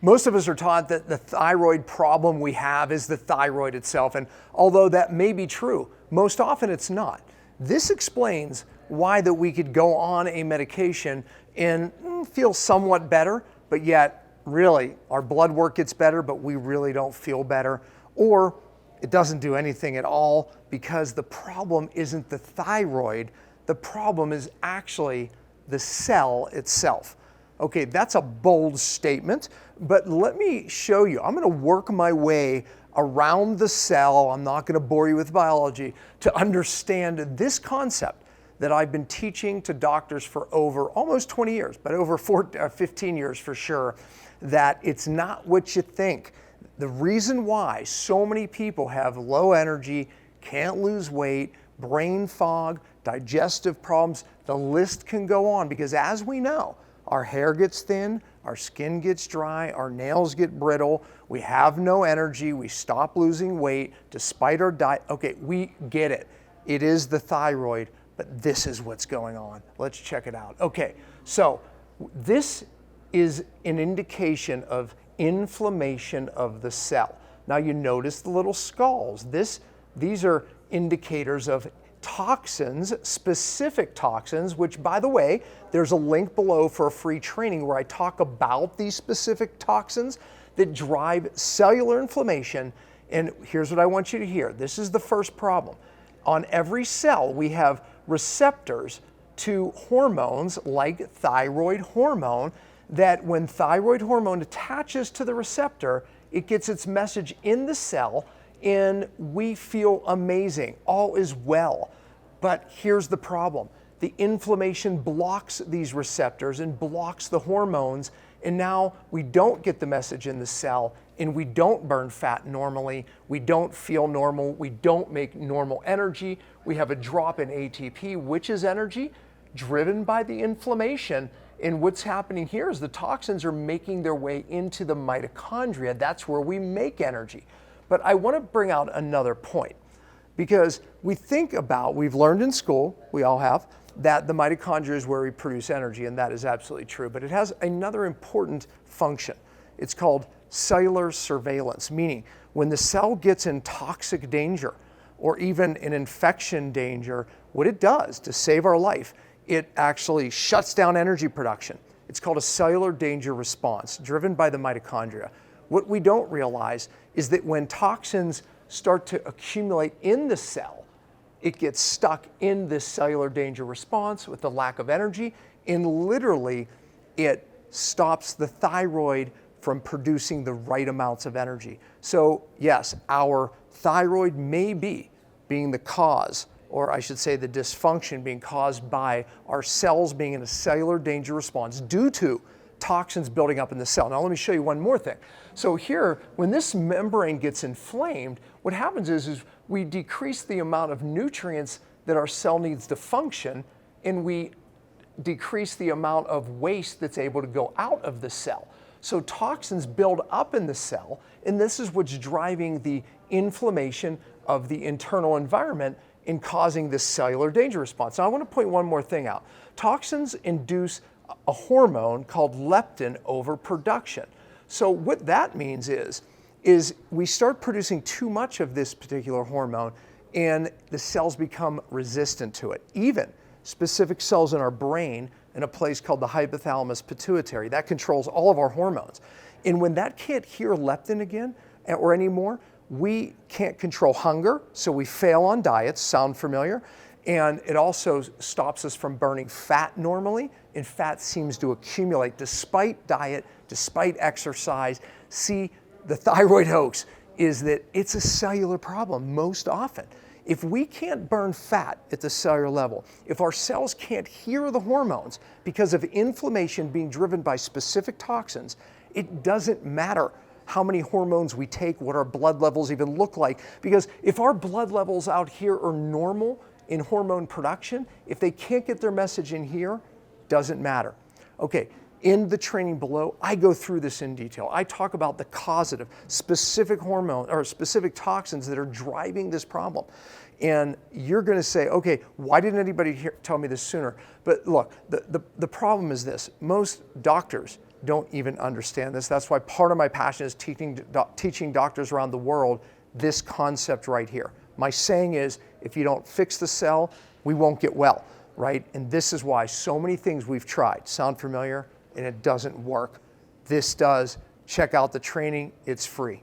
Most of us are taught that the thyroid problem we have is the thyroid itself, and although that may be true, most often it's not. This explains why that we could go on a medication and feel somewhat better, but yet really our blood work gets better, but we really don't feel better, or it doesn't do anything at all because the problem isn't the thyroid, the problem is actually the cell itself. Okay, that's a bold statement, but let me show you. I'm going to work my way around the cell. I'm not going to bore you with biology to understand this concept that I've been teaching to doctors for over almost 20 years, but over 15 years for sure, that it's not what you think. The reason why so many people have low energy, can't lose weight, brain fog, digestive problems, the list can go on, because as we know, our hair gets thin, our skin gets dry, our nails get brittle, we have no energy, we stop losing weight despite our diet. Okay, we get it. It is the thyroid, but this is what's going on. Let's check it out. Okay, so this is an indication of inflammation of the cell. Now you notice the little skulls. These are indicators of toxins, specific toxins, which, by the way, there's a link below for a free training where I talk about these specific toxins that drive cellular inflammation. And here's what I want you to hear. This is the first problem. On every cell, we have receptors to hormones like thyroid hormone, that when thyroid hormone attaches to the receptor, it gets its message in the cell and we feel amazing. All is well. But here's the problem. The inflammation blocks these receptors and blocks the hormones, and now we don't get the message in the cell, and we don't burn fat normally, we don't feel normal, we don't make normal energy, we have a drop in ATP, which is energy, driven by the inflammation. And what's happening here is the toxins are making their way into the mitochondria. That's where we make energy. But I want to bring out another point, because we've learned in school, we all have, that the mitochondria is where we produce energy, and that is absolutely true. But it has another important function. It's called cellular surveillance, meaning when the cell gets in toxic danger or even in infection danger, what it does to save our life, it actually shuts down energy production. It's called a cellular danger response, driven by the mitochondria. What we don't realize is that when toxins start to accumulate in the cell, it gets stuck in this cellular danger response with the lack of energy, and literally it stops the thyroid from producing the right amounts of energy. So yes, our thyroid may be being the cause, or I should say the dysfunction being caused by our cells being in a cellular danger response due to toxins building up in the cell. Now let me show you one more thing. So here, when this membrane gets inflamed, what happens is we decrease the amount of nutrients that our cell needs to function, and we decrease the amount of waste that's able to go out of the cell. So toxins build up in the cell, and this is what's driving the inflammation of the internal environment in causing this cellular danger response. Now I want to point one more thing out. Toxins induce a hormone called leptin overproduction. So what that means is we start producing too much of this particular hormone, and the cells become resistant to it. Even specific cells in our brain in a place called the hypothalamus pituitary, that controls all of our hormones. And when that can't hear leptin again or anymore, we can't control hunger, so we fail on diets. Sound familiar? And it also stops us from burning fat normally, and fat seems to accumulate despite diet, despite exercise. See, the thyroid hoax is that it's a cellular problem most often. If we can't burn fat at the cellular level, if our cells can't hear the hormones because of inflammation being driven by specific toxins, it doesn't matter how many hormones we take, what our blood levels even look like. Because if our blood levels out here are normal in hormone production, if they can't get their message in here, doesn't matter. Okay, in the training below, I go through this in detail. I talk about the causative, specific hormone or specific toxins that are driving this problem. And you're going to say, okay, why didn't anybody tell me this sooner? But look, the problem is this. Most doctors don't even understand this. That's why part of my passion is teaching doctors around the world this concept right here. My saying is, if you don't fix the cell, we won't get well, right? And this is why so many things we've tried sound familiar, and it doesn't work. This does. Check out the training, it's free.